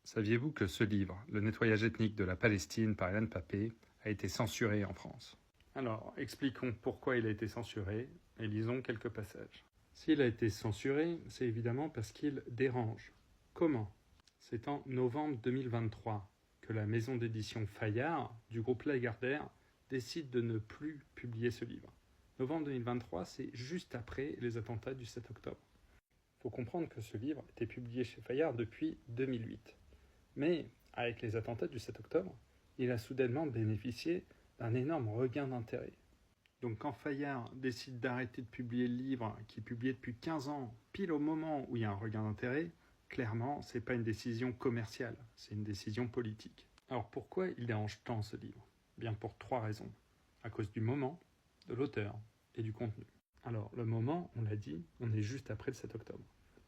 Saviez-vous que ce livre, Le nettoyage ethnique de la Palestine par Ilan Pappé, a été censuré en France? Alors, expliquons pourquoi il a été censuré et lisons quelques passages. S'il a été censuré, c'est évidemment parce qu'il dérange. Comment? C'est en novembre 2023 que la maison d'édition Fayard du groupe Lagardère décide de ne plus publier ce livre. Novembre 2023, c'est juste après les attentats du 7 octobre. Il faut comprendre que ce livre était publié chez Fayard depuis 2008. Mais avec les attentats du 7 octobre, il a soudainement bénéficié d'un énorme regain d'intérêt. Donc quand Fayard décide d'arrêter de publier le livre qu'il publiait depuis 15 ans, pile au moment où il y a un regain d'intérêt, clairement, ce n'est pas une décision commerciale, c'est une décision politique. Alors pourquoi il dérange tant ce livre? Bien pour 3 raisons. À cause du moment, de l'auteur et du contenu. Alors le moment, on l'a dit, on est juste après le 7 octobre.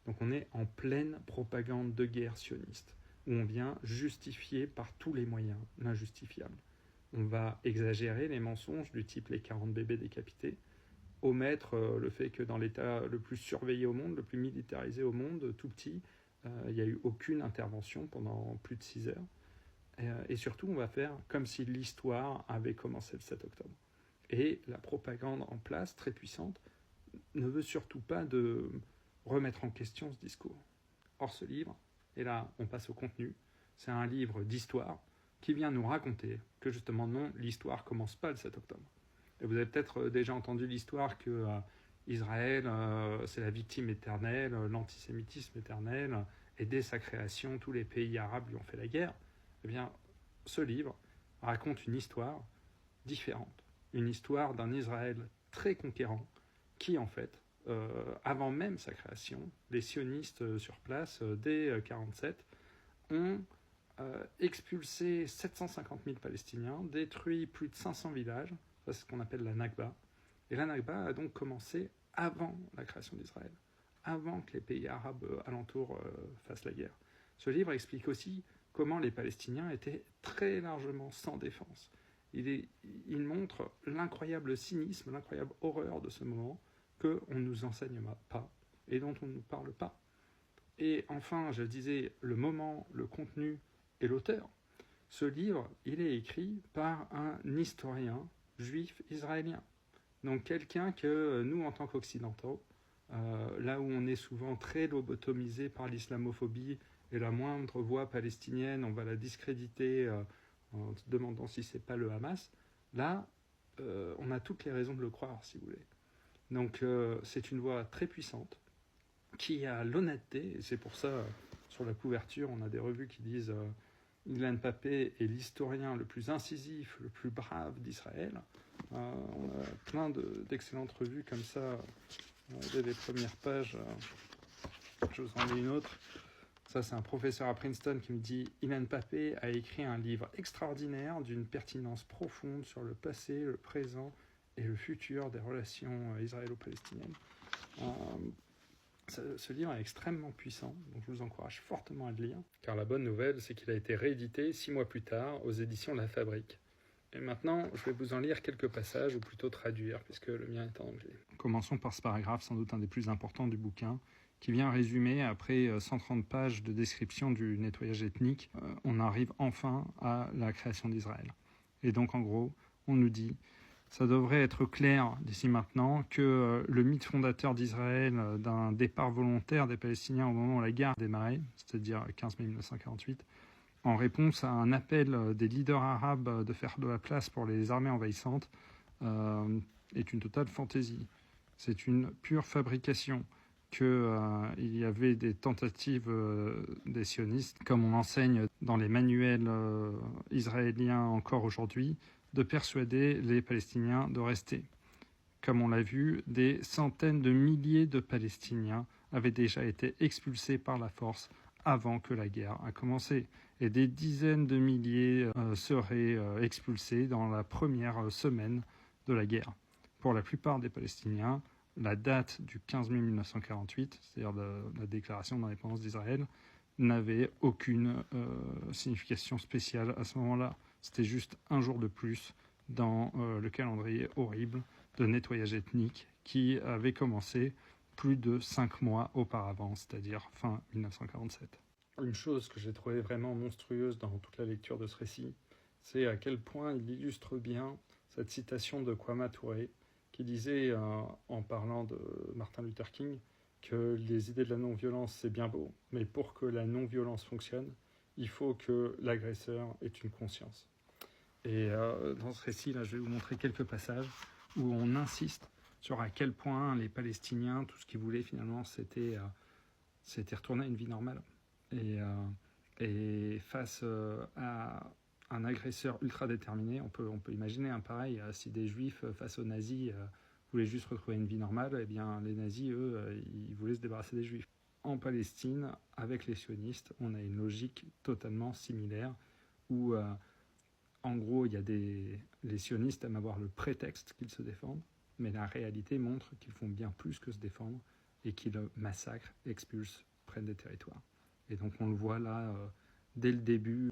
Donc on est en pleine propagande de guerre sioniste, où on vient justifier par tous les moyens l'injustifiable. On va exagérer les mensonges du type les 40 bébés décapités, omettre le fait que dans l'État le plus surveillé au monde, le plus militarisé au monde, tout petit, il n'y a eu aucune intervention pendant plus de 6 heures. Et surtout, on va faire comme si l'histoire avait commencé le 7 octobre. Et la propagande en place, très puissante, ne veut surtout pas de remettre en question ce discours. Or, ce livre, et là, on passe au contenu, c'est un livre d'histoire qui vient nous raconter que justement, non, l'histoire ne commence pas le 7 octobre. Et vous avez peut-être déjà entendu l'histoire que Israël, c'est la victime éternelle, l'antisémitisme éternel, et dès sa création, tous les pays arabes lui ont fait la guerre. Eh bien, ce livre raconte une histoire différente, une histoire d'un Israël très conquérant qui, en fait, avant même sa création, les sionistes sur place, dès 1947, ont expulsé 750 000 Palestiniens, détruit plus de 500 villages, ça c'est ce qu'on appelle la Nakba. Et la Nakba a donc commencé avant la création d'Israël, avant que les pays arabes alentours fassent la guerre. Ce livre explique aussi comment les Palestiniens étaient très largement sans défense. Il montre l'incroyable cynisme, l'incroyable horreur de ce moment qu'on ne nous enseigne pas et dont on ne nous parle pas. Et enfin, je disais, le moment, le contenu et l'auteur. Ce livre, il est écrit par un historien juif israélien. Donc quelqu'un que nous, en tant qu'occidentaux, là où on est souvent très lobotomisé par l'islamophobie et la moindre voix palestinienne, on va la discréditer en se demandant si c'est pas le Hamas, là, on a toutes les raisons de le croire, si vous voulez. Donc c'est une voix très puissante, qui a l'honnêteté, et c'est pour ça, sur la couverture, on a des revues qui disent Ilan Pappé est l'historien le plus incisif, le plus brave d'Israël. On a plein d'excellentes revues comme ça, dès les premières pages. Je vous en lis une autre. Ça, c'est un professeur à Princeton qui me dit « Ilan Pappé a écrit un livre extraordinaire d'une pertinence profonde sur le passé, le présent et le futur des relations israélo-palestiniennes. » Ce livre est extrêmement puissant, donc je vous encourage fortement à le lire. Car la bonne nouvelle, c'est qu'il a été réédité 6 mois plus tard aux éditions La Fabrique. Et maintenant, je vais vous en lire quelques passages, ou plutôt traduire, puisque le mien est en anglais. Commençons par ce paragraphe, sans doute un des plus importants du bouquin, qui vient résumer, après 130 pages de description du nettoyage ethnique, on arrive enfin à la création d'Israël. Et donc, en gros, on nous dit... Ça devrait être clair d'ici maintenant que le mythe fondateur d'Israël d'un départ volontaire des Palestiniens au moment où la guerre a démarré, c'est-à-dire 15 mai 1948, en réponse à un appel des leaders arabes de faire de la place pour les armées envahissantes, est une totale fantaisie. C'est une pure fabrication qu'il y avait des tentatives des sionistes, comme on enseigne dans les manuels israéliens encore aujourd'hui, de persuader les Palestiniens de rester. Comme on l'a vu, des centaines de milliers de Palestiniens avaient déjà été expulsés par la force avant que la guerre a commencé. Et des dizaines de milliers seraient expulsés dans la première semaine de la guerre. Pour la plupart des Palestiniens, la date du 15 mai 1948, c'est-à-dire la déclaration d'indépendance d'Israël, n'avait aucune signification spéciale à ce moment-là. C'était juste un jour de plus dans le calendrier horrible de nettoyage ethnique qui avait commencé plus de 5 mois auparavant, c'est-à-dire fin 1947. Une chose que j'ai trouvée vraiment monstrueuse dans toute la lecture de ce récit, c'est à quel point il illustre bien cette citation de Kwame Touré, qui disait, en parlant de Martin Luther King, que les idées de la non-violence, c'est bien beau, mais pour que la non-violence fonctionne, il faut que l'agresseur ait une conscience. Et dans ce récit-là, je vais vous montrer quelques passages où on insiste sur à quel point les Palestiniens, tout ce qu'ils voulaient finalement, c'était retourner à une vie normale. Et face à un agresseur ultra déterminé, on peut imaginer pareil, si des juifs face aux nazis voulaient juste retrouver une vie normale, eh bien les nazis, eux, ils voulaient se débarrasser des juifs. En Palestine, avec les sionistes, on a une logique totalement similaire où, en gros, les sionistes aiment avoir le prétexte qu'ils se défendent, mais la réalité montre qu'ils font bien plus que se défendre et qu'ils massacrent, expulsent, prennent des territoires. Et donc on le voit là dès le début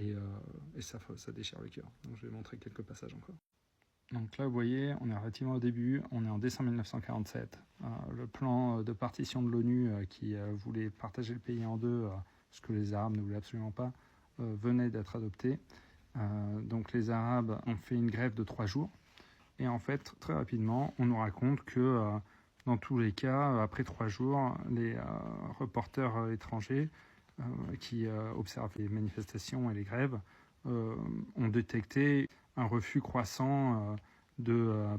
et ça déchire le cœur. Donc je vais montrer quelques passages encore. Donc là vous voyez, on est relativement au début, on est en décembre 1947. Le plan de partition de l'ONU qui voulait partager le pays en deux, ce que les Arabes ne voulaient absolument pas, venait d'être adopté. Donc les Arabes ont fait une grève de 3 jours. Et en fait, très rapidement, on nous raconte que dans tous les cas, après 3 jours, les reporters étrangers qui observent les manifestations et les grèves ont détecté un refus croissant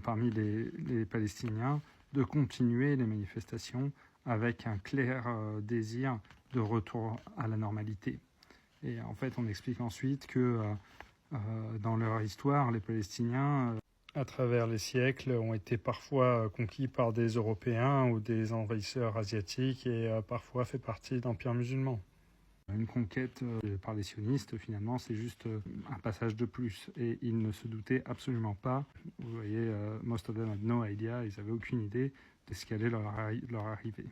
parmi les Palestiniens de continuer les manifestations avec un clair désir de retour à la normalité. Et en fait, on explique ensuite que dans leur histoire, les Palestiniens, à travers les siècles, ont été parfois conquis par des Européens ou des envahisseurs asiatiques et parfois fait partie d'empires musulmans. Une conquête par les sionistes, finalement, c'est juste un passage de plus. Et ils ne se doutaient absolument pas. Vous voyez, most of them had no idea, ils n'avaient aucune idée de ce qui allait leur arriver.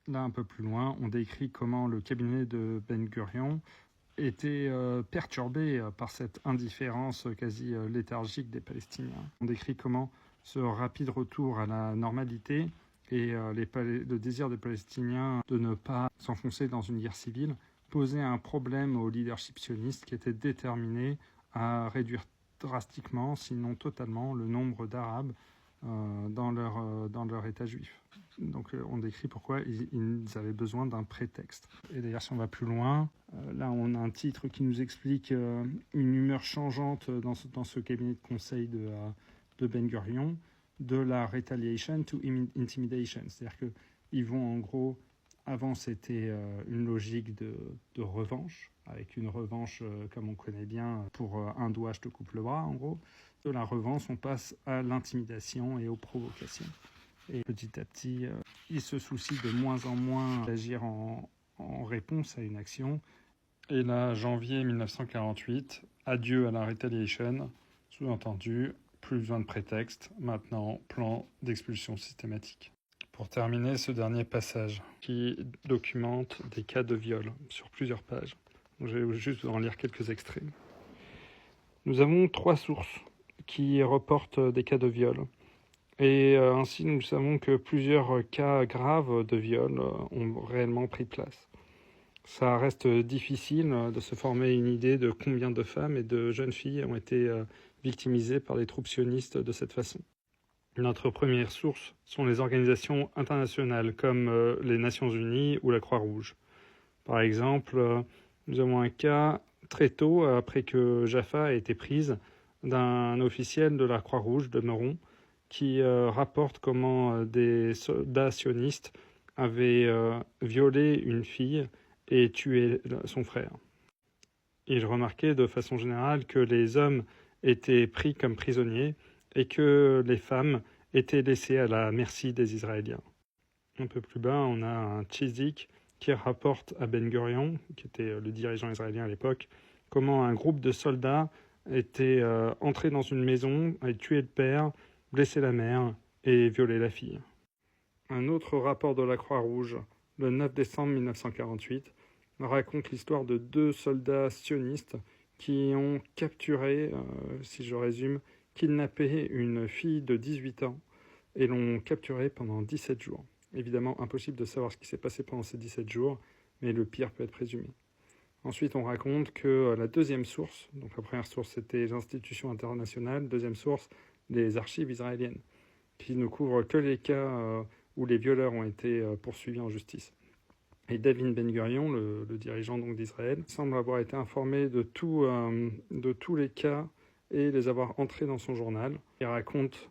Là, un peu plus loin, on décrit comment le cabinet de Ben Gurion était perturbé par cette indifférence quasi léthargique des Palestiniens. On décrit comment ce rapide retour à la normalité et le désir des Palestiniens de ne pas s'enfoncer dans une guerre civile posait un problème au leadership sioniste qui était déterminé à réduire drastiquement, sinon totalement, le nombre d'Arabes dans leur État juif. Donc on décrit pourquoi ils avaient besoin d'un prétexte. Et d'ailleurs, si on va plus loin, là on a un titre qui nous explique une humeur changeante dans ce cabinet de conseil de Ben Gurion, de la retaliation to intimidation. C'est-à-dire qu'ils vont en gros, avant c'était une logique de revanche, avec une revanche comme on connaît bien, pour un doigt je te coupe le bras en gros. De la revanche, on passe à l'intimidation et aux provocations. Et petit à petit, ils se soucient de moins en moins d'agir en réponse à une action. Et là, janvier 1948, adieu à la retaliation, sous-entendu, plus besoin de prétexte, maintenant plan d'expulsion systématique. Pour terminer, ce dernier passage qui documente des cas de viol sur plusieurs pages. Donc, je vais juste vous en lire quelques extraits. Nous avons 3 sources qui reportent des cas de viol. Et ainsi, nous savons que plusieurs cas graves de viol ont réellement pris place. Ça reste difficile de se former une idée de combien de femmes et de jeunes filles ont été victimisées par les troupes sionistes de cette façon. Notre première source sont les organisations internationales comme les Nations Unies ou la Croix-Rouge. Par exemple, nous avons un cas très tôt, après que Jaffa ait été prise, d'un officiel de la Croix-Rouge de Meuron qui rapporte comment des soldats sionistes avaient violé une fille et tué son frère. Il remarquait de façon générale que les hommes étaient pris comme prisonniers et que les femmes étaient laissées à la merci des Israéliens. Un peu plus bas, on a un Tchizik qui rapporte à Ben Gurion, qui était le dirigeant israélien à l'époque, comment un groupe de soldats était entré dans une maison, avait tué le père, blessé la mère et violé la fille. Un autre rapport de la Croix-Rouge, le 9 décembre 1948, raconte l'histoire de 2 soldats sionistes qui ont capturé, si je résume, kidnappé une fille de 18 ans et l'ont capturée pendant 17 jours. Évidemment, impossible de savoir ce qui s'est passé pendant ces 17 jours, mais le pire peut être présumé. Ensuite, on raconte que la deuxième source, donc la première source c'était les institutions internationales, deuxième source, les archives israéliennes, qui ne couvrent que les cas où les violeurs ont été poursuivis en justice. Et David Ben Gurion, le dirigeant donc d'Israël, semble avoir été informé de tous les cas et les avoir entrés dans son journal. Il raconte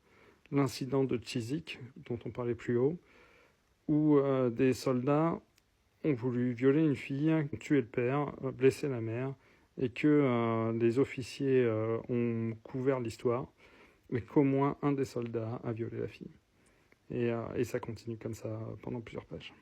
l'incident de Tchizik, dont on parlait plus haut, où des soldats ont voulu violer une fille, tuer le père, blesser la mère, et que les officiers ont couvert l'histoire, mais qu'au moins un des soldats a violé la fille. Et ça continue comme ça pendant plusieurs pages.